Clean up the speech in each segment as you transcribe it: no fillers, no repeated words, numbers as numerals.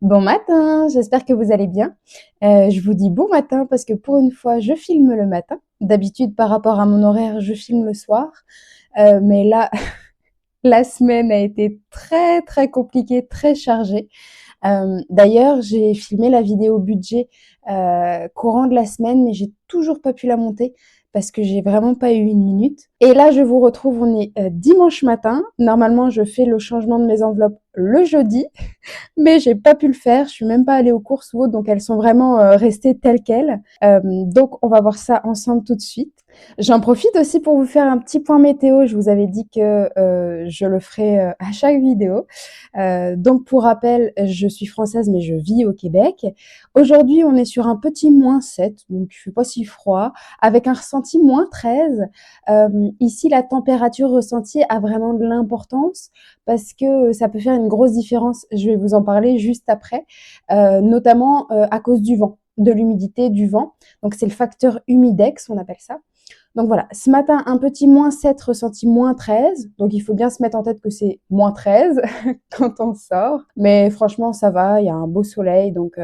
Bon matin, j'espère que vous allez bien. Je vous dis bon matin parce que pour une fois, je filme le matin. D'habitude, par rapport à mon horaire, je filme le soir. Mais là, la semaine a été très très compliquée, très chargée. D'ailleurs, j'ai filmé la vidéo budget courant de la semaine, mais j'ai toujours pas pu la monter parce que j'ai vraiment pas eu une minute. Et là, je vous retrouve, on est dimanche matin. Normalement, je fais le changement de mes enveloppes le jeudi. Mais j'ai pas pu le faire, je suis même pas allée aux courses ou autre, donc elles sont vraiment restées telles quelles. Donc on va voir ça ensemble tout de suite. J'en profite aussi pour vous faire un petit point météo. Je vous avais dit que je le ferai à chaque vidéo. Donc pour rappel, je suis française mais je vis au Québec. Aujourd'hui, on est sur un petit -7, donc il fait pas si froid, avec un ressenti -13. Ici, la température ressentie a vraiment de l'importance parce que ça peut faire une grosse différence. Je vais vous en parler juste après, notamment à cause du vent, de l'humidité, du vent. Donc c'est le facteur humidex, on appelle ça. Donc voilà, ce matin, un petit -7 ressenti -13. Donc il faut bien se mettre en tête que c'est -13 quand on sort. Mais franchement, ça va, il y a un beau soleil, donc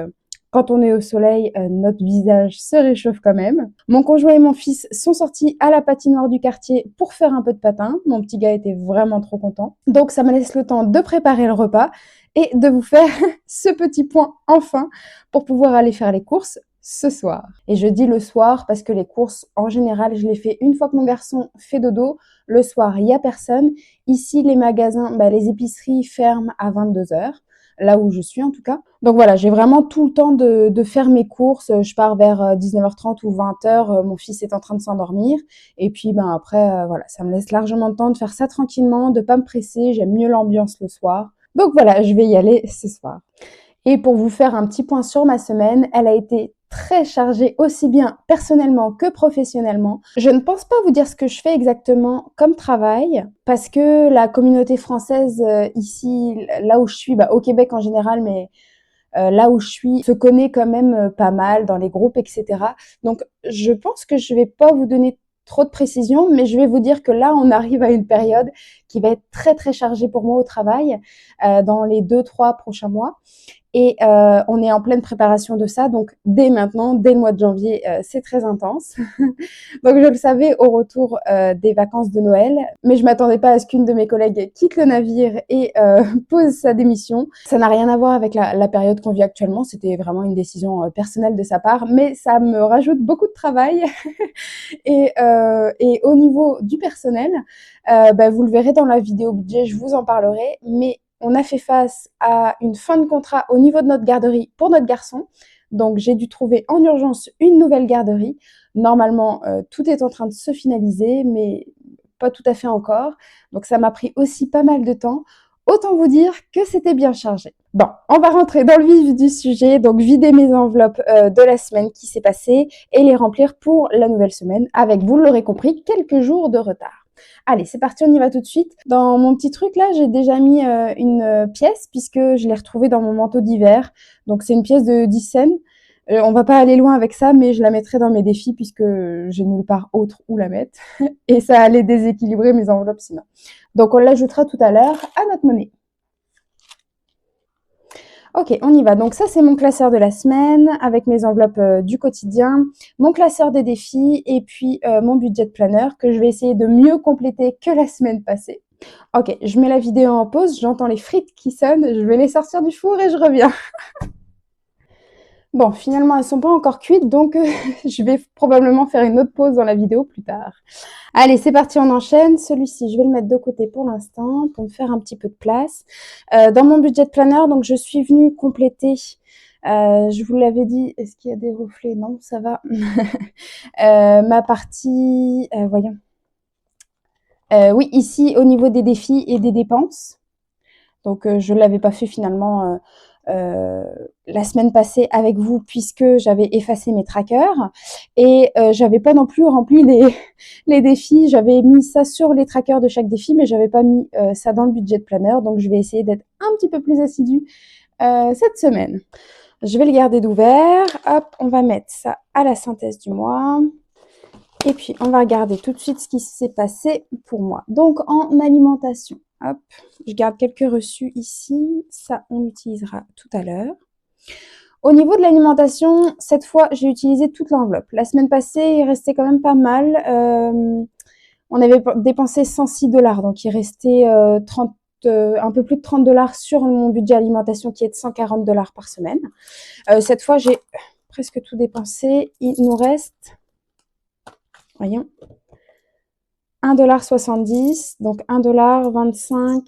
quand on est au soleil, notre visage se réchauffe quand même. Mon conjoint et mon fils sont sortis à la patinoire du quartier pour faire un peu de patin. Mon petit gars était vraiment trop content. Donc ça me laisse le temps de préparer le repas et de vous faire ce petit point enfin pour pouvoir aller faire les courses ce soir. Et je dis le soir parce que les courses, en général, je les fais une fois que mon garçon fait dodo. Le soir, il n'y a personne. Ici, les magasins, les épiceries ferment à 22h. Là où je suis en tout cas. Donc voilà, j'ai vraiment tout le temps de faire mes courses. Je pars vers 19h30 ou 20h. Mon fils est en train de s'endormir. Et puis après, voilà, ça me laisse largement de temps de faire ça tranquillement, de pas me presser. J'aime mieux l'ambiance le soir. Donc voilà, je vais y aller ce soir. Et pour vous faire un petit point sur ma semaine, elle a été très chargée aussi bien personnellement que professionnellement. Je ne pense pas vous dire ce que je fais exactement comme travail parce que la communauté française ici, là où je suis, au Québec en général, mais là où je suis, se connaît quand même pas mal dans les groupes, etc. Donc je pense que je vais pas vous donner trop de précisions, mais je vais vous dire que là, on arrive à une période qui va être très très chargée pour moi au travail dans les 2-3 prochains mois. Et on est en pleine préparation de ça, donc dès maintenant, dès le mois de janvier, c'est très intense. Donc je le savais au retour des vacances de Noël, mais je m'attendais pas à ce qu'une de mes collègues quitte le navire et pose sa démission. Ça n'a rien à voir avec la période qu'on vit actuellement, c'était vraiment une décision personnelle de sa part, mais ça me rajoute beaucoup de travail. Et au niveau du personnel, vous le verrez dans la vidéo budget, je vous en parlerai, mais on a fait face à une fin de contrat au niveau de notre garderie pour notre garçon. Donc, j'ai dû trouver en urgence une nouvelle garderie. Normalement, tout est en train de se finaliser, mais pas tout à fait encore. Donc, ça m'a pris aussi pas mal de temps. Autant vous dire que c'était bien chargé. Bon, on va rentrer dans le vif du sujet. Donc, vider mes enveloppes de la semaine qui s'est passée et les remplir pour la nouvelle semaine avec, vous l'aurez compris, quelques jours de retard. Allez, c'est parti, on y va tout de suite. Dans mon petit truc là, j'ai déjà mis une pièce puisque je l'ai retrouvée dans mon manteau d'hiver. Donc c'est une pièce de 10 cents. On va pas aller loin avec ça, mais je la mettrai dans mes défis puisque j'ai nulle part autre où la mettre. Et ça allait déséquilibrer mes enveloppes sinon. Donc on l'ajoutera tout à l'heure à notre monnaie. Ok, on y va. Donc ça, c'est mon classeur de la semaine avec mes enveloppes du quotidien, mon classeur des défis et puis mon budget planner que je vais essayer de mieux compléter que la semaine passée. Ok, je mets la vidéo en pause, j'entends les frites qui sonnent, je vais les sortir du four et je reviens. Bon, finalement, elles sont pas encore cuites, donc je vais probablement faire une autre pause dans la vidéo plus tard. Allez, c'est parti, on enchaîne. Celui-ci, je vais le mettre de côté pour l'instant, pour me faire un petit peu de place. Dans mon budget planner, donc je suis venue compléter, je vous l'avais dit, est-ce qu'il y a des reflets? Non, ça va. Ma partie, voyons. Oui, ici, au niveau des défis et des dépenses. Donc, je ne l'avais pas fait finalement la semaine passée avec vous puisque j'avais effacé mes trackers et j'avais pas non plus rempli les défis. J'avais mis ça sur les trackers de chaque défi, mais j'avais pas mis ça dans le budget planner. Donc, je vais essayer d'être un petit peu plus assidue cette semaine. Je vais le garder d'ouvert. Hop, on va mettre ça à la synthèse du mois. Et puis, on va regarder tout de suite ce qui s'est passé pour moi. Donc, en alimentation, hop, je garde quelques reçus ici. Ça, on l'utilisera tout à l'heure. Au niveau de l'alimentation, cette fois, j'ai utilisé toute l'enveloppe. La semaine passée, il restait quand même pas mal. On avait dépensé 106 $, donc il restait un peu plus de 30 $ sur mon budget alimentation qui est de 140 $ par semaine. Cette fois, j'ai presque tout dépensé. Il nous reste, voyons, 1,70 $, donc 1 $, 25,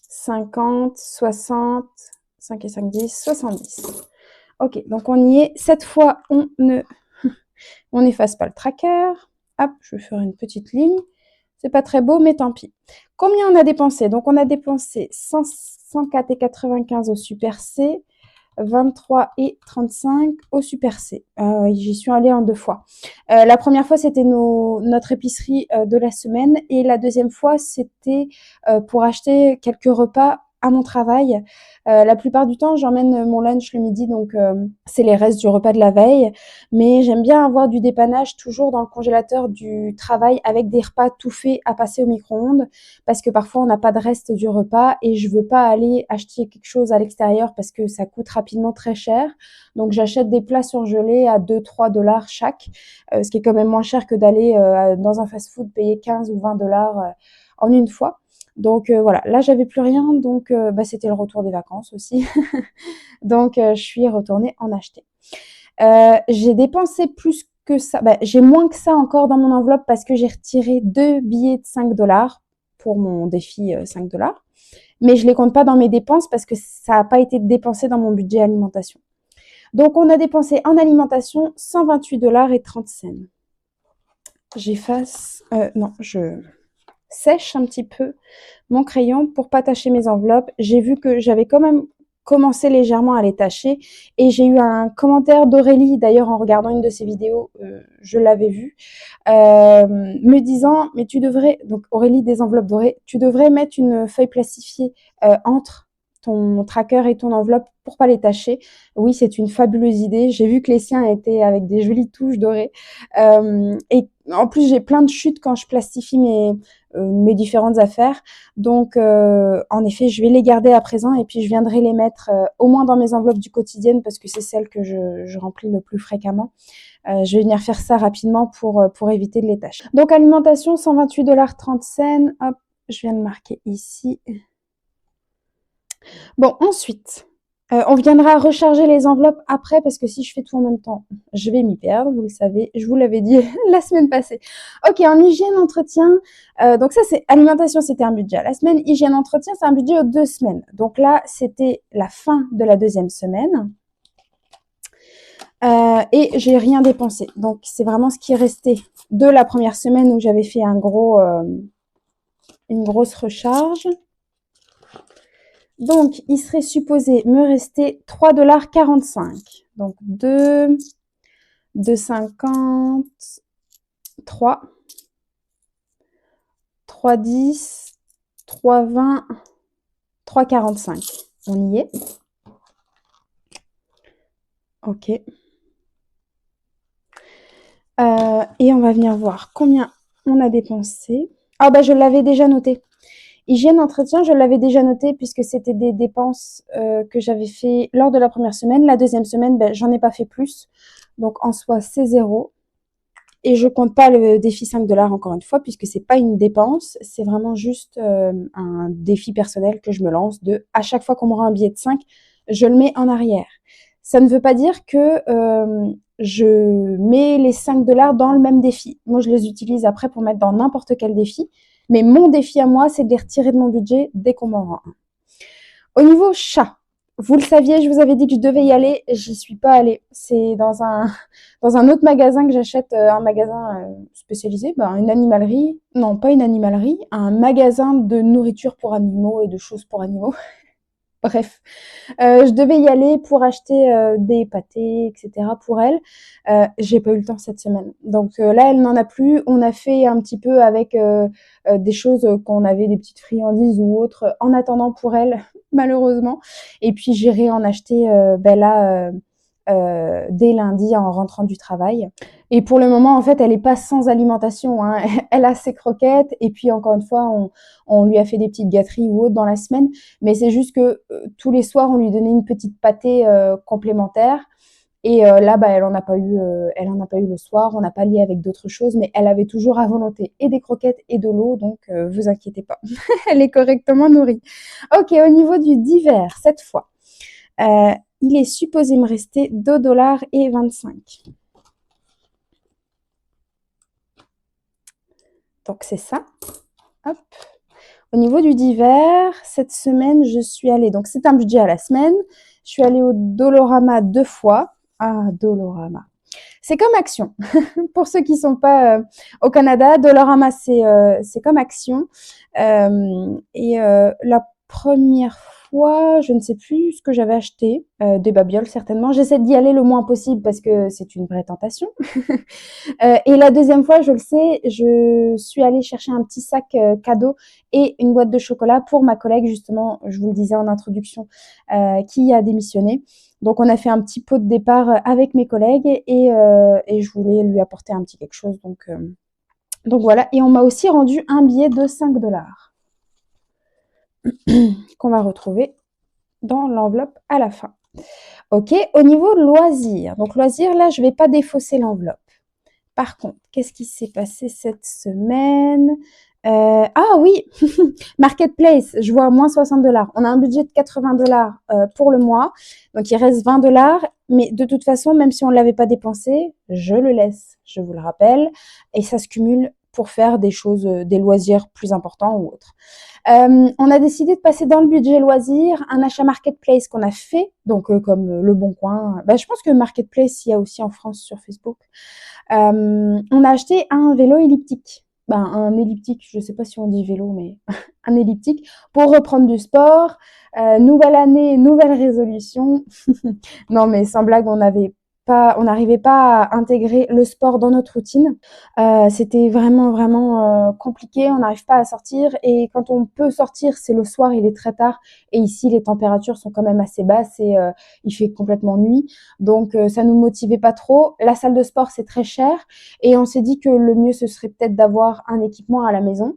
50, 60, 5 et 5, 10, 70. Ok, donc on y est. Cette fois, on n'efface pas le tracker. Hop, je vais faire une petite ligne. C'est pas très beau, mais tant pis. Combien on a dépensé? Donc, on a dépensé 104,95 au Super C, 23,35 au Super C. J'y suis allée en 2 fois. La première fois, c'était notre épicerie de la semaine et la deuxième fois, c'était pour acheter quelques repas à mon travail. La plupart du temps, j'emmène mon lunch le midi, donc c'est les restes du repas de la veille. Mais j'aime bien avoir du dépannage toujours dans le congélateur du travail avec des repas tout faits à passer au micro-ondes parce que parfois on n'a pas de reste du repas et je veux pas aller acheter quelque chose à l'extérieur parce que ça coûte rapidement très cher. Donc j'achète des plats surgelés à 2-3 $ chaque, ce qui est quand même moins cher que d'aller dans un fast-food payer 15 ou 20 $ en une fois. Donc voilà, là j'avais plus rien, donc c'était le retour des vacances aussi. Donc je suis retournée en acheter. J'ai dépensé plus que ça, j'ai moins que ça encore dans mon enveloppe parce que j'ai retiré 2 billets de 5 $ pour mon défi 5 $. Mais je les compte pas dans mes dépenses parce que ça n'a pas été dépensé dans mon budget alimentation. Donc on a dépensé en alimentation 128 $ et 30 cents. J'efface, non, je sèche un petit peu mon crayon pour pas tacher mes enveloppes. J'ai vu que j'avais quand même commencé légèrement à les tâcher et j'ai eu un commentaire d'Aurélie, d'ailleurs en regardant une de ses vidéos, je l'avais vu, me disant mais tu devrais, donc Aurélie des enveloppes dorées, tu devrais mettre une feuille plastifiée entre ton tracker et ton enveloppe pour pas les tacher. Oui, c'est une fabuleuse idée. J'ai vu que les siens étaient avec des jolies touches dorées. Et en plus, j'ai plein de chutes quand je plastifie mes différentes affaires. Donc, en effet, je vais les garder à présent et puis je viendrai les mettre au moins dans mes enveloppes du quotidien parce que c'est celles que je remplis le plus fréquemment. Je vais venir faire ça rapidement pour éviter de les tâcher. Donc, alimentation, 128 $ 30 cents. Hop, je viens de marquer ici. Bon, ensuite, on viendra recharger les enveloppes après parce que si je fais tout en même temps, je vais m'y perdre, vous le savez, je vous l'avais dit la semaine passée. Ok, en hygiène, entretien, donc ça c'est alimentation, c'était un budget à la semaine, hygiène, entretien, c'est un budget aux 2 semaines. Donc là, c'était la fin de la deuxième semaine et j'ai rien dépensé. Donc c'est vraiment ce qui est resté de la première semaine où j'avais fait une grosse recharge. Donc, il serait supposé me rester 3,45 $. Donc, 2, 2,50, 3, 3,10, 3,20, 3,45. On y est. Ok. Et on va venir voir combien on a dépensé. Ah je l'avais déjà noté. Hygiène, entretien, je l'avais déjà noté puisque c'était des dépenses que j'avais fait lors de la première semaine. La deuxième semaine, j'en ai pas fait plus. Donc, en soi, c'est 0. Et je compte pas le défi 5 $ encore une fois puisque c'est pas une dépense. C'est vraiment juste un défi personnel que je me lance de à chaque fois qu'on m'aura un billet de 5, je le mets en arrière. Ça ne veut pas dire que je mets les 5 $ dans le même défi. Moi, je les utilise après pour mettre dans n'importe quel défi. Mais mon défi à moi, c'est de les retirer de mon budget dès qu'on m'en rend un. Au niveau chat, vous le saviez, je vous avais dit que je devais y aller, j'y suis pas allée. C'est dans un autre magasin que j'achète, un magasin spécialisé, une animalerie, non pas une animalerie, un magasin de nourriture pour animaux et de choses pour animaux. Bref, je devais y aller pour acheter des pâtés, etc. pour elle. J'ai pas eu le temps cette semaine. Donc là, elle n'en a plus. On a fait un petit peu avec des choses qu'on avait, des petites friandises ou autres, en attendant pour elle, malheureusement. Et puis j'irai en acheter là dès lundi en rentrant du travail. Et pour le moment, en fait, elle n'est pas sans alimentation, hein. Elle a ses croquettes et puis encore une fois, on lui a fait des petites gâteries ou autres dans la semaine. Mais c'est juste que tous les soirs, on lui donnait une petite pâtée complémentaire. Et là, bah, elle en a pas eu le soir. On n'a pas lié avec d'autres choses, mais elle avait toujours à volonté et des croquettes et de l'eau, donc vous inquiétez pas, elle est correctement nourrie. Ok, au niveau du divers, cette fois, il est supposé me rester 2,25 $. Donc c'est ça. Hop. Au niveau du divers, cette semaine, je suis allée, donc c'est un budget à la semaine, je suis allée au Dolorama 2 fois. Ah, Dolorama. C'est comme Action. Pour ceux qui ne sont pas au Canada, Dollarama, c'est comme Action. La première fois, je ne sais plus ce que j'avais acheté, des babioles certainement. J'essaie d'y aller le moins possible parce que c'est une vraie tentation. Et la deuxième fois, je le sais, je suis allée chercher un petit sac cadeau et une boîte de chocolat pour ma collègue, justement, je vous le disais en introduction, qui a démissionné. Donc, on a fait un petit pot de départ avec mes collègues et je voulais lui apporter un petit quelque chose. Donc voilà. Et on m'a aussi rendu un billet de 5 $ qu'on va retrouver dans l'enveloppe à la fin. Ok, au niveau loisirs. Donc, loisirs, là, je ne vais pas défausser l'enveloppe. Par contre, qu'est-ce qui s'est passé cette semaine? Ah oui, Marketplace, je vois moins 60 $. On a un budget de 80 $ pour le mois, donc il reste 20 $. Mais de toute façon, même si on ne l'avait pas dépensé, je le laisse, je vous le rappelle, et ça se cumule pour faire des choses, des loisirs plus importants ou autres. On a décidé de passer dans le budget loisir un achat Marketplace qu'on a fait, donc comme Le Bon Coin. Bah, je pense que Marketplace, il y a aussi en France sur Facebook. On a acheté un vélo elliptique. Ben, un elliptique, je ne sais pas si on dit vélo, mais un elliptique pour reprendre du sport. Nouvelle année, nouvelle résolution. Non, mais sans blague, on n'arrivait pas à intégrer le sport dans notre routine. C'était vraiment, vraiment compliqué. On n'arrive pas à sortir. Et quand on peut sortir, c'est le soir, il est très tard. Et ici, les températures sont quand même assez basses et il fait complètement nuit. Donc, ça nous motivait pas trop. La salle de sport, c'est très cher. Et on s'est dit que le mieux, ce serait peut-être d'avoir un équipement à la maison.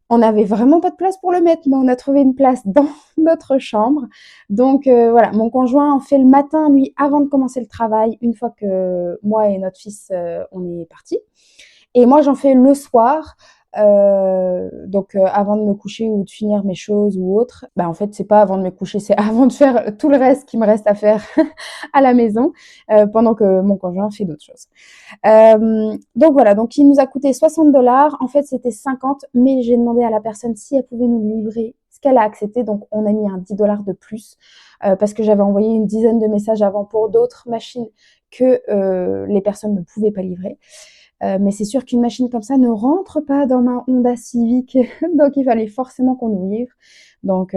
On n'avait vraiment pas de place pour le mettre, mais on a trouvé une place dans notre chambre. Donc voilà, mon conjoint en fait le matin, lui, avant de commencer le travail, une fois que moi et notre fils, on est partis. Et moi, j'en fais le soir. Donc avant de me coucher ou de finir mes choses ou autre, bah en fait c'est pas avant de me coucher, c'est avant de faire tout le reste qui me reste à faire à la maison pendant que mon conjoint fait d'autres choses. Donc voilà, donc il nous a coûté 60 $. En fait c'était 50, mais j'ai demandé à la personne si elle pouvait nous livrer, ce qu'elle a accepté. Donc on a mis un 10 $ de plus parce que j'avais envoyé une dizaine de messages avant pour d'autres machines que les personnes ne pouvaient pas livrer. Mais c'est sûr qu'une machine comme ça ne rentre pas dans ma Honda Civic, donc il fallait forcément qu'on nous livre. Donc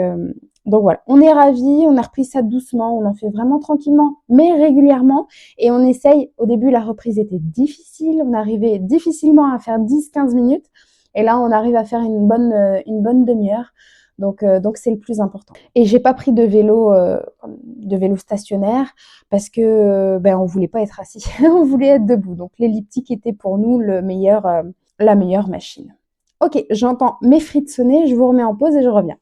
voilà, on est ravis, on a repris ça doucement, on en fait vraiment tranquillement, mais régulièrement. Et on essaye, au début la reprise était difficile, on arrivait difficilement à faire 10-15 minutes. Et là, on arrive à faire une bonne demi-heure. Donc c'est le plus important. Et j'ai pas pris de vélo stationnaire parce que on voulait pas être assis, on voulait être debout. Donc l'elliptique était pour nous la meilleure machine. Ok, j'entends mes frites sonner, je vous remets en pause et je reviens.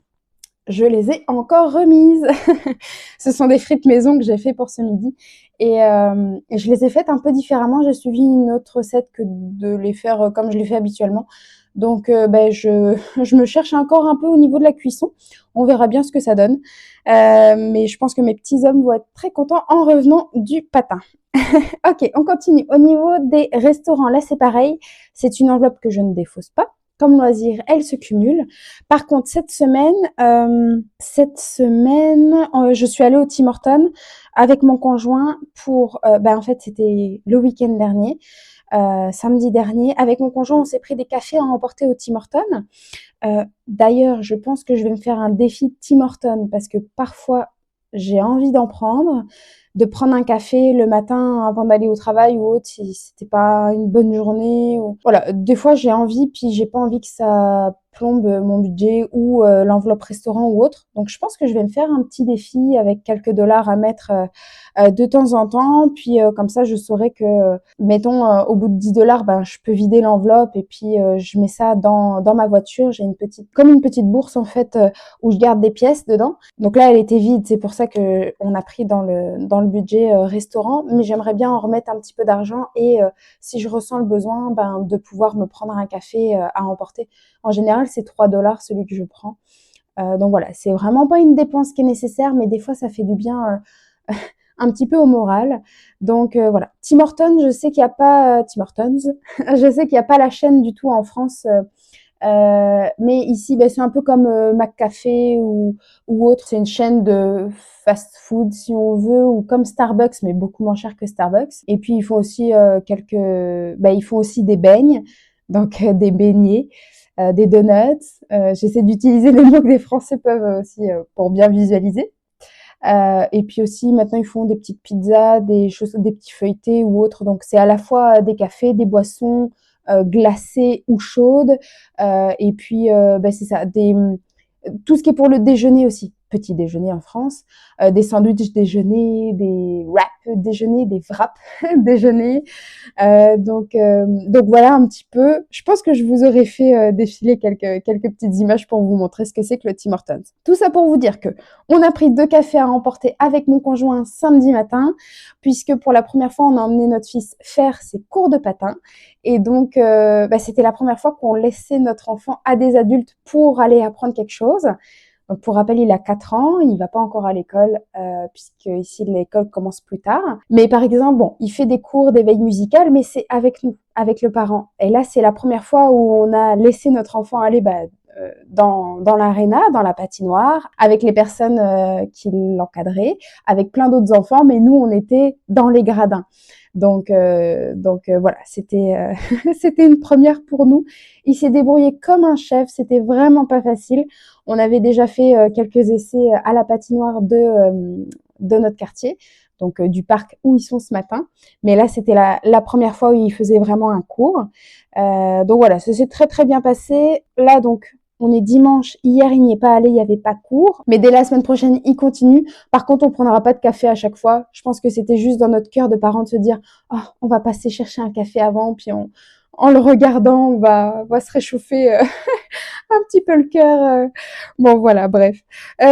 Je les ai encore remises. Ce sont des frites maison que j'ai fait pour ce midi et je les ai faites un peu différemment. J'ai suivi une autre recette que de les faire comme je les fais habituellement. Donc je me cherche encore un peu au niveau de la cuisson. On verra bien ce que ça donne. Mais je pense que mes petits hommes vont être très contents en revenant du patin. Ok, on continue. Au niveau des restaurants, là c'est pareil. C'est une enveloppe que je ne défausse pas. Comme loisir, elle se cumule. Par contre, cette semaine, je suis allée au Tim Hortons avec mon conjoint pour, en fait, c'était le week-end dernier, samedi dernier. Avec mon conjoint, on s'est pris des cafés à emporter au Tim Hortons. D'ailleurs, je pense que je vais me faire un défi Tim Hortons parce que parfois, j'ai envie d'en prendre. de prendre un café le matin avant d'aller au travail ou autre si c'était pas une bonne journée. Ou... Voilà, des fois j'ai envie, puis j'ai pas envie que ça plombe mon budget ou l'enveloppe restaurant ou autre. Donc je pense que je vais me faire un petit défi avec quelques dollars à mettre de temps en temps. Puis comme ça, je saurais que, mettons, au bout de 10 dollars, ben, je peux vider l'enveloppe et puis je mets ça dans ma voiture. J'ai une petite, comme une petite bourse en fait, où je garde des pièces dedans. Donc là, elle était vide. C'est pour ça que on a pris dans le budget restaurant. Mais j'aimerais bien en remettre un petit peu d'argent et si je ressens le besoin, ben, de pouvoir me prendre un café à emporter. En général, c'est 3 dollars celui que je prends. Donc voilà, c'est vraiment pas une dépense qui est nécessaire, mais des fois, ça fait du bien un petit peu au moral. Donc voilà. Tim Hortons, je sais qu'il n'y a pas Tim Hortons, je sais qu'il n'y a pas la chaîne du tout en France. Mais ici, ben, c'est un peu comme McCafé ou autre. C'est une chaîne de fast-food, si on veut, ou comme Starbucks, mais beaucoup moins cher que Starbucks. Et puis, ils font aussi ils font aussi des beignes, donc des beignets, des donuts. J'essaie d'utiliser les mots que les Français peuvent aussi pour bien visualiser. Et puis aussi, maintenant, ils font des petites pizzas, des choses, des petits feuilletés ou autres. Donc, c'est à la fois des cafés, des boissons glacées ou chaudes. Et puis, c'est ça, tout ce qui est pour le déjeuner aussi. Petit déjeuner en France, des sandwichs déjeuner, des wraps déjeuner, des wraps déjeuner. Donc voilà un petit peu. Je pense que je vous aurais fait défiler quelques petites images pour vous montrer ce que c'est que le Tim Hortons. Tout ça pour vous dire que on a pris 2 cafés à emporter avec mon conjoint samedi matin, puisque pour la première fois, on a emmené notre fils faire ses cours de patin. Et donc, c'était la première fois qu'on laissait notre enfant à des adultes pour aller apprendre quelque chose. Donc, pour rappel, il a 4 ans, il va pas encore à l'école, puisque ici, l'école commence plus tard. Mais par exemple, bon, il fait des cours d'éveil musical, mais c'est avec nous, avec le parent. Et là, c'est la première fois où on a laissé notre enfant aller dans l'aréna, dans la patinoire, avec les personnes qui l'encadraient, avec plein d'autres enfants, mais nous, on était dans les gradins. Donc voilà, c'était une première pour nous. Il s'est débrouillé comme un chef, c'était vraiment pas facile. On avait déjà fait quelques essais à la patinoire de notre quartier, donc du parc où ils sont ce matin. Mais là, c'était la première fois où ils faisaient vraiment un cours. Donc voilà, ça s'est très très bien passé. Là, donc, on est dimanche. Hier, il n'y est pas allé, il n'y avait pas cours. Mais dès la semaine prochaine, il continue. Par contre, on prendra pas de café à chaque fois. Je pense que c'était juste dans notre cœur de parents de se dire, oh, on va passer chercher un café avant, puis en le regardant, on va se réchauffer un petit peu le cœur. Bon, voilà, bref.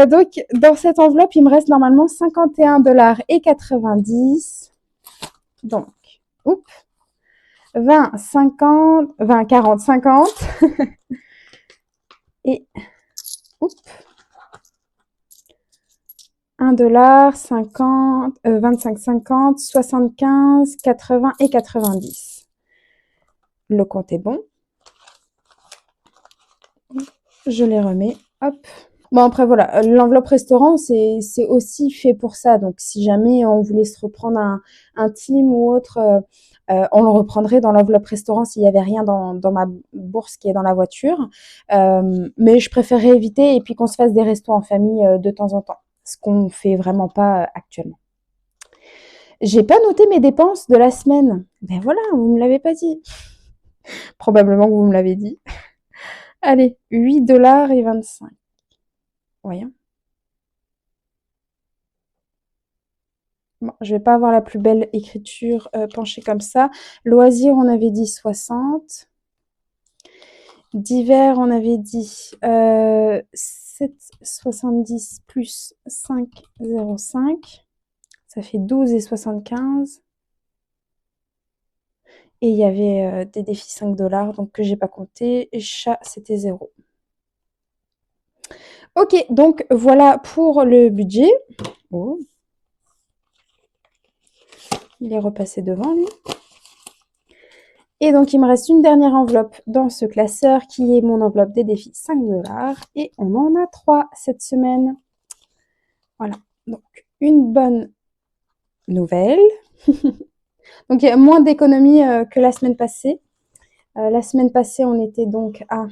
Donc, dans cette enveloppe, il me reste normalement 51 dollars et 90. Donc, oups, 20, 50, 20, 40, 50. Et, oups, 1 dollar, 50, 25, 50, 75, 80 et 90. Le compte est bon. Je les remets. Hop. Bon, après, voilà. L'enveloppe restaurant, c'est aussi fait pour ça. Donc, si jamais on voulait se reprendre un team ou autre, on le reprendrait dans l'enveloppe restaurant s'il n'y avait rien dans ma bourse qui est dans la voiture. Mais je préférerais éviter et puis qu'on se fasse des restos en famille de temps en temps. Ce qu'on fait vraiment pas actuellement. J'ai pas noté mes dépenses de la semaine. Ben voilà, vous me l'avez pas dit. Probablement que vous me l'avez dit. Allez, 8 dollars et 25. Voyons. Bon, je vais pas avoir la plus belle écriture penchée comme ça. Loisirs, on avait dit 60. Divers, on avait dit 7,70 plus 5,05. Ça fait 12,75. Et il y avait des défis 5 dollars, donc que j'ai pas compté. Et chat, c'était 0. Ok, donc voilà pour le budget. Oh. Il est repassé devant lui. Et donc, il me reste une dernière enveloppe dans ce classeur qui est mon enveloppe des défis 5 dollars. Et on en a 3 cette semaine. Voilà, donc une bonne nouvelle. Donc, il y a moins d'économies que la semaine passée. La semaine passée, on était donc à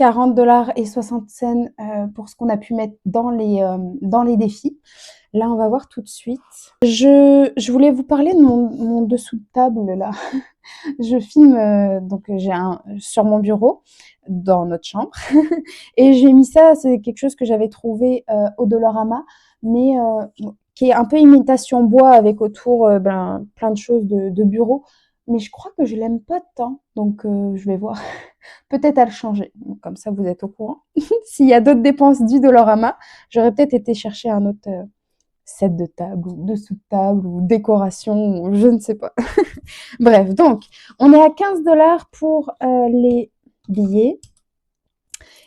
$40 et 60 cents pour ce qu'on a pu mettre dans les défis. Là, on va voir tout de suite. Je voulais vous parler de mon dessous de table là. Je filme donc j'ai sur mon bureau dans notre chambre et j'ai mis ça, c'est quelque chose que j'avais trouvé au Dollarama, mais qui est un peu imitation bois avec autour plein de choses de bureau. Mais je crois que je l'aime pas tant, donc je vais voir. Peut-être à le changer. Comme ça, vous êtes au courant. S'il y a d'autres dépenses du Dollarama, j'aurais peut-être été chercher un autre set de table ou dessous de table ou décoration, ou je ne sais pas. Bref, donc, on est à $15 pour les billets.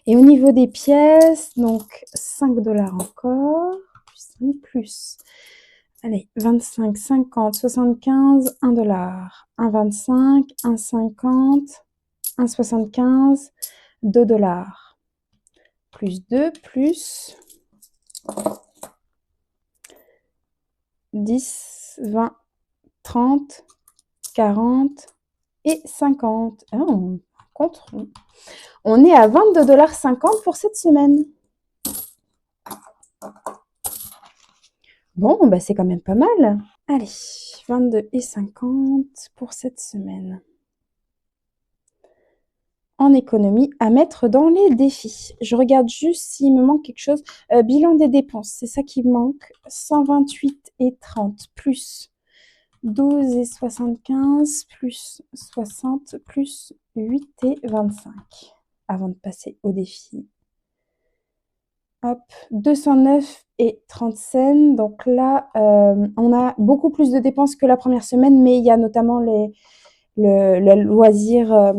Et au niveau des pièces, donc $5 encore, plus, allez, 25, 50, 75, $1, 1,25, 1,50, 1,75, $2, plus 2, plus 10, 20, 30, 40 et 50. Ah, on compte. On est à $22,50 pour cette semaine. Bon, bah c'est quand même pas mal. Allez, 22,50 pour cette semaine. En économie à mettre dans les défis. Je regarde juste s'il me manque quelque chose. Bilan des dépenses, c'est ça qui me manque. 128,30 plus 12,75 plus 60 plus 8,25. Avant de passer au défi. Hop, 209,30 cents. Donc là, on a beaucoup plus de dépenses que la première semaine, mais il y a notamment le loisir,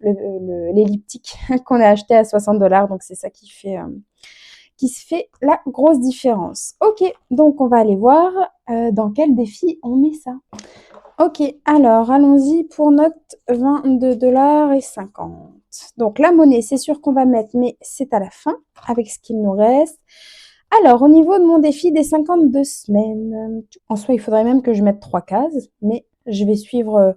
l'elliptique qu'on a acheté à $60. Donc c'est ça qui se fait la grosse différence. Ok, donc on va aller voir dans quel défi on met ça. Ok, alors allons-y pour notre $22,50. Donc la monnaie, c'est sûr qu'on va mettre, mais c'est à la fin, avec ce qu'il nous reste. Alors, au niveau de mon défi des 52 semaines, en soi, il faudrait même que je mette 3 cases, mais je vais suivre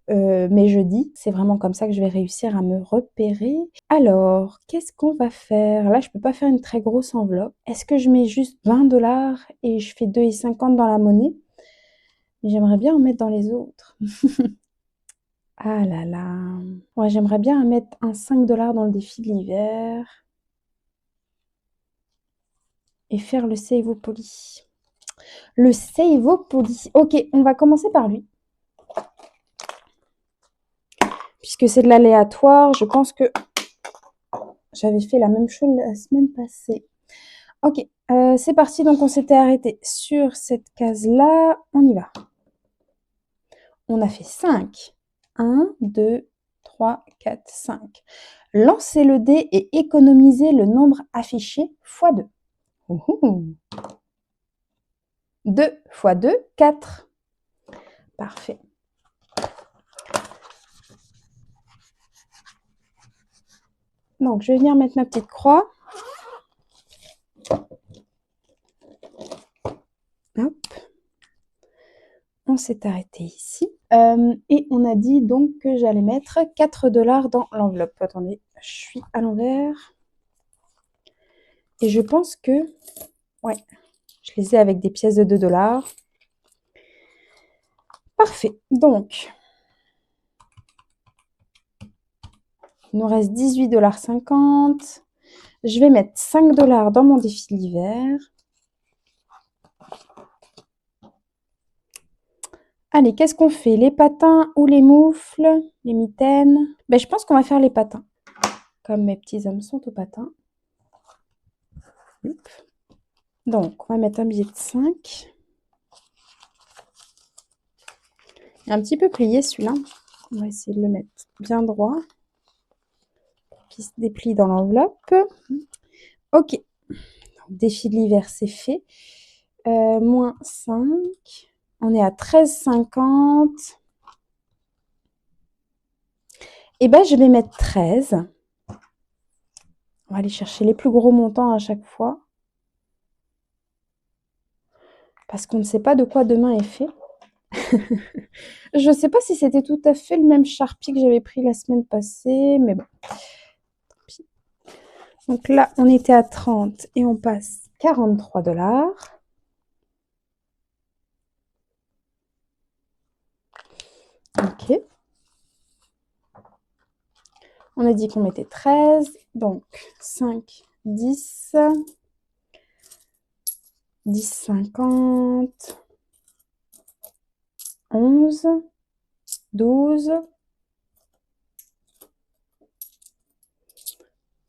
mes jeudis. C'est vraiment comme ça que je vais réussir à me repérer. Alors, qu'est-ce qu'on va faire? Là, je ne peux pas faire une très grosse enveloppe. Est-ce que je mets juste $20 et je fais 2,50 dans la monnaie? Mais j'aimerais bien en mettre dans les autres. Ah là là. Ouais, j'aimerais bien mettre un $5 dans le défi de l'hiver. Et faire le Savopoly. Le Savopoly. Ok, on va commencer par lui. Puisque c'est de l'aléatoire, je pense que j'avais fait la même chose la semaine passée. Ok, c'est parti. Donc, on s'était arrêté sur cette case-là. On y va. On a fait 5. 1, 2, 3, 4, 5. Lancez le dé et économisez le nombre affiché x 2. 2 x 2, 4. Parfait. Donc, je vais venir mettre ma petite croix. Hop. On s'est arrêté ici. Et on a dit donc que j'allais mettre $4 dans l'enveloppe. Attendez, je suis à l'envers. Et je pense que... Ouais, je les ai avec des pièces de $2. Parfait. Donc, il nous reste $18,50. Je vais mettre $5 dans mon défi de l'hiver. Allez, qu'est-ce qu'on fait? Les patins ou les moufles? Les mitaines? Ben, je pense qu'on va faire les patins. Comme mes petits hommes sont aux patins. Donc, on va mettre un billet de 5. Il est un petit peu plié celui-là. On va essayer de le mettre bien droit. Qui se déplie dans l'enveloppe. Ok. Donc, défi de l'hiver, c'est fait. Moins 5. On est à 13,50. Et ben, je vais mettre 13. On va aller chercher les plus gros montants à chaque fois. Parce qu'on ne sait pas de quoi demain est fait. Je ne sais pas si c'était tout à fait le même Sharpie que j'avais pris la semaine passée, mais bon. Donc là, on était à 30 et on passe 43 $. Ok. On a dit qu'on mettait 13. Donc 5, 10, 10, 50, 11, 12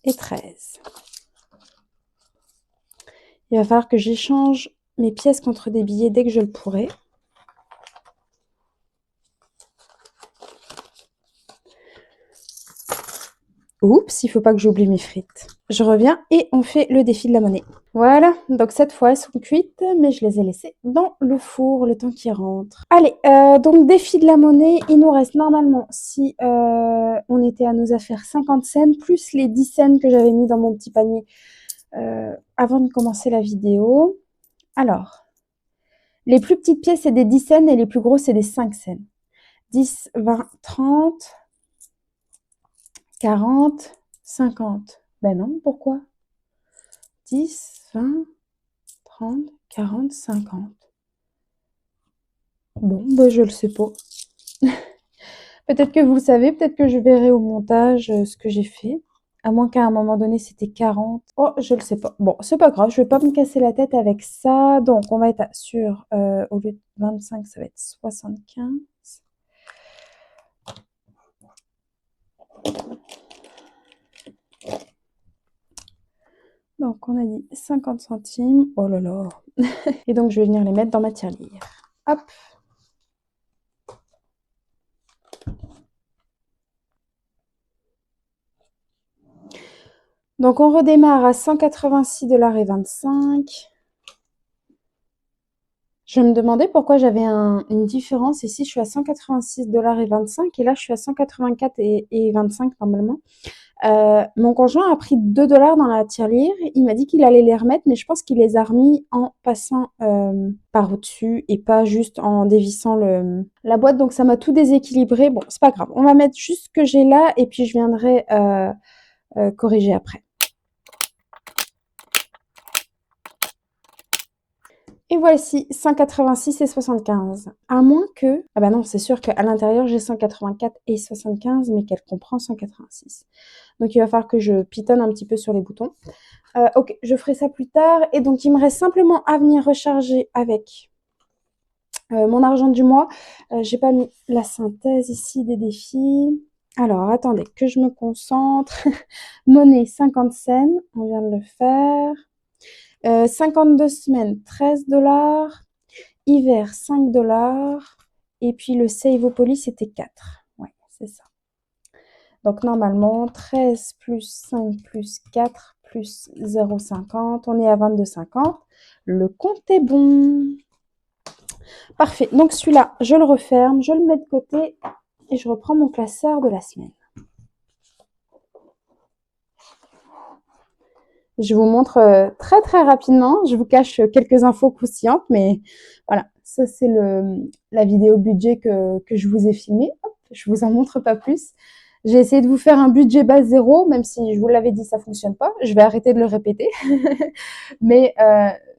et 13. Il va falloir que j'échange mes pièces contre des billets dès que je le pourrai. Oups, il faut pas que j'oublie mes frites. Je reviens et on fait le défi de la monnaie. Voilà, donc cette fois elles sont cuites, mais je les ai laissées dans le four le temps qu'ils rentrent. Allez, donc défi de la monnaie, il nous reste normalement, si on était à nos affaires, 50 cents, plus les 10 cents que j'avais mis dans mon petit panier avant de commencer la vidéo. Alors, les plus petites pièces, c'est des 10 cents et les plus grosses, c'est des 5 cents. 10, 20, 30, 40, 50. Ben non, pourquoi 10, 20, 30, 40, 50. Bon, ben je le sais pas. Peut-être que vous le savez, peut-être que je verrai au montage ce que j'ai fait. À moins qu'à un moment donné, c'était 40. Oh, je le sais pas. Bon, c'est pas grave, je vais pas me casser la tête avec ça. Donc, on va être sur, au lieu de 25, ça va être 75. Donc, on a dit 50 centimes. Oh là là. Et donc, je vais venir les mettre dans ma tirelire. Hop. Donc, on redémarre à 186,25 $. Je me demandais pourquoi j'avais une différence. Ici, je suis à 186,25 $ et là, je suis à 184,25 $ normalement. Mon conjoint a pris 2 $ dans la tirelire. Il m'a dit qu'il allait les remettre, mais je pense qu'il les a remis en passant par au-dessus et pas juste en dévissant la boîte. Donc, ça m'a tout déséquilibré. Bon, c'est pas grave. On va mettre juste ce que j'ai là et puis je viendrai corriger après. Et voici 186,75. À moins que... Ah bah non, c'est sûr qu'à l'intérieur, j'ai 184,75, mais qu'elle comprend 186. Donc, il va falloir que je pitonne un petit peu sur les boutons. Ok, je ferai ça plus tard. Et donc, il me reste simplement à venir recharger avec mon argent du mois. J'ai pas mis la synthèse ici des défis. Alors, attendez, que je me concentre. Monnaie, 50 cents. On vient de le faire. 52 semaines, 13 $. Hiver, 5 $. Et puis le Savopoly, c'était 4. Ouais, c'est ça. Donc normalement, 13 plus 5 plus 4 plus 0,50. On est à 22,50. Le compte est bon. Parfait. Donc celui-là, je le referme, je le mets de côté et je reprends mon classeur de la semaine. Je vous montre très très rapidement. Je vous cache quelques infos croustillantes, mais voilà, ça c'est la vidéo budget que je vous ai filmée. Hop, je vous en montre pas plus. J'ai essayé de vous faire un budget base zéro, même si je vous l'avais dit, ça fonctionne pas. Je vais arrêter de le répéter. Mais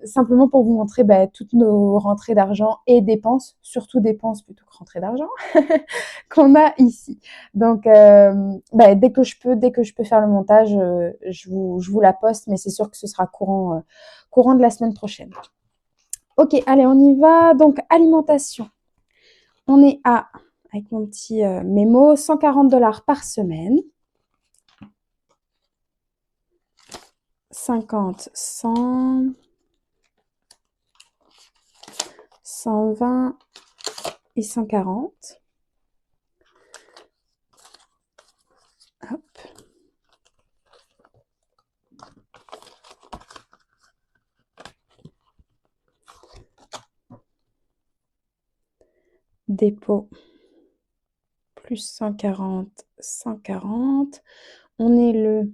simplement pour vous montrer toutes nos rentrées d'argent et dépenses, surtout dépenses plutôt que rentrées d'argent, qu'on a ici. Donc, dès que je peux faire le montage, je vous la poste, mais c'est sûr que ce sera courant de la semaine prochaine. Ok, allez, on y va. Donc, alimentation. On est avec mon petit mémo, 140 $ par semaine. 50, 100, 120 et 140. Hop. Dépôt plus 140, 140. On est le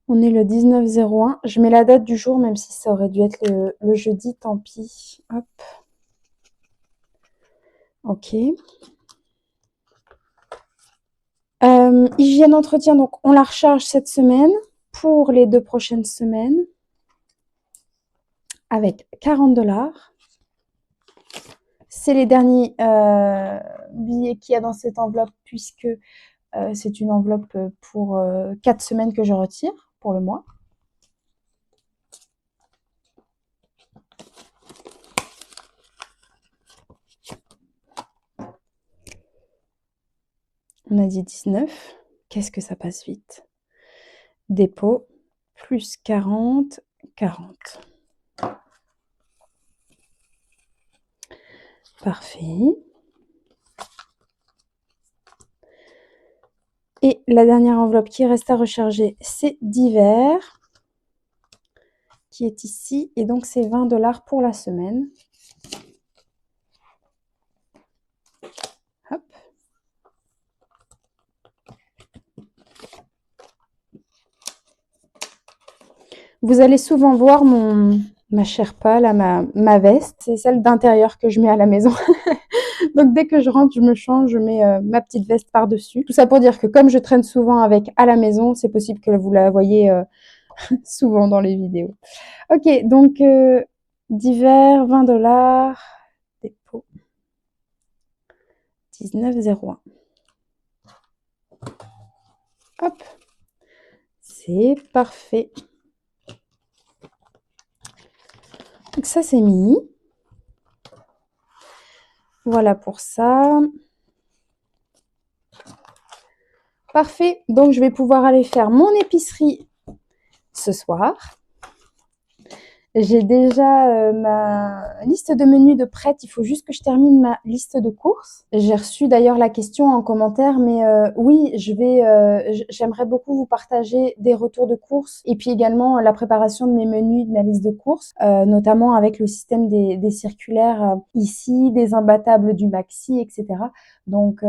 19/01. Je mets la date du jour, même si ça aurait dû être le jeudi, tant pis. Hop. Ok. Hygiène entretien, donc on la recharge cette semaine pour les 2 prochaines semaines avec 40 $. C'est les derniers billets qu'il y a dans cette enveloppe puisque c'est une enveloppe pour 4 semaines que je retire pour le mois. On a dit 19. Qu'est-ce que ça passe vite. Dépôt, plus 40, 40. Parfait. Et la dernière enveloppe qui reste à recharger, c'est d'hiver, qui est ici. Et donc, c'est 20 $ pour la semaine. Hop. Vous allez souvent voir ma Sherpa, là, ma veste. C'est celle d'intérieur que je mets à la maison. Donc, dès que je rentre, je me change, je mets ma petite veste par-dessus. Tout ça pour dire que comme je traîne souvent avec à la maison, c'est possible que vous la voyez souvent dans les vidéos. Ok, donc d'hiver, 20 $. Dépôt. 19,01. Hop. C'est parfait. Donc ça, c'est mis. Voilà pour ça. Parfait. Donc, je vais pouvoir aller faire mon épicerie ce soir. J'ai déjà ma liste de menus de prête. Il faut juste que je termine ma liste de courses. J'ai reçu d'ailleurs la question en commentaire, mais oui, j'aimerais beaucoup vous partager des retours de courses et puis également la préparation de mes menus, de ma liste de courses, notamment avec le système des circulaires ici, des imbattables du Maxi, etc. Donc,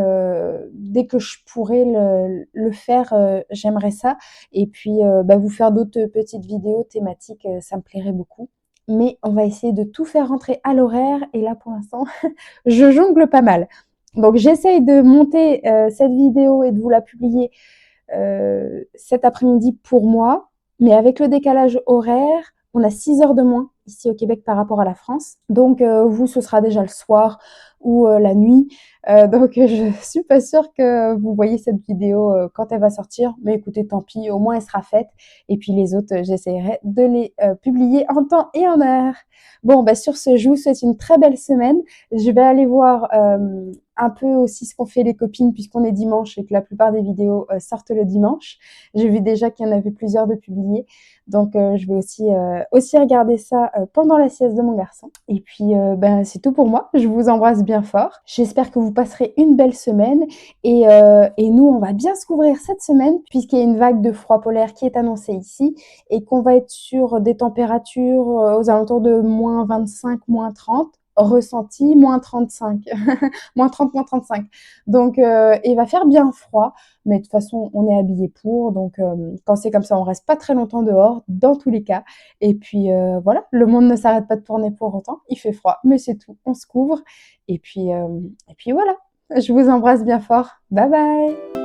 dès que je pourrai le faire, j'aimerais ça. Et puis, vous faire d'autres petites vidéos thématiques, ça me plairait beaucoup. Mais on va essayer de tout faire rentrer à l'horaire. Et là, pour l'instant, je jongle pas mal. Donc, j'essaye de monter cette vidéo et de vous la publier cet après-midi pour moi. Mais avec le décalage horaire, on a 6 heures de moins ici au Québec par rapport à la France. Donc, vous, ce sera déjà le soir ou la nuit. Donc, je suis pas sûre que vous voyez cette vidéo quand elle va sortir. Mais écoutez, tant pis, au moins elle sera faite. Et puis les autres, j'essaierai de les publier en temps et en heure. Bon, sur ce, je vous souhaite une très belle semaine. Je vais aller voir un peu aussi ce qu'ont fait les copines puisqu'on est dimanche et que la plupart des vidéos sortent le dimanche. J'ai vu déjà qu'il y en avait plusieurs de publiés. Donc, je vais aussi regarder ça pendant la sieste de mon garçon. Et puis, c'est tout pour moi. Je vous embrasse bien fort. J'espère que vous passerez une belle semaine. Et nous, on va bien se couvrir cette semaine puisqu'il y a une vague de froid polaire qui est annoncée ici et qu'on va être sur des températures aux alentours de moins 25, moins 30. Ressenti, moins 35. moins 30, moins 35. Donc, il va faire bien froid. Mais de toute façon, on est habillé pour. Donc, quand c'est comme ça, on reste pas très longtemps dehors, dans tous les cas. Et puis, voilà, le monde ne s'arrête pas de tourner pour autant. Il fait froid, mais c'est tout. On se couvre. Et puis voilà. Je vous embrasse bien fort. Bye bye!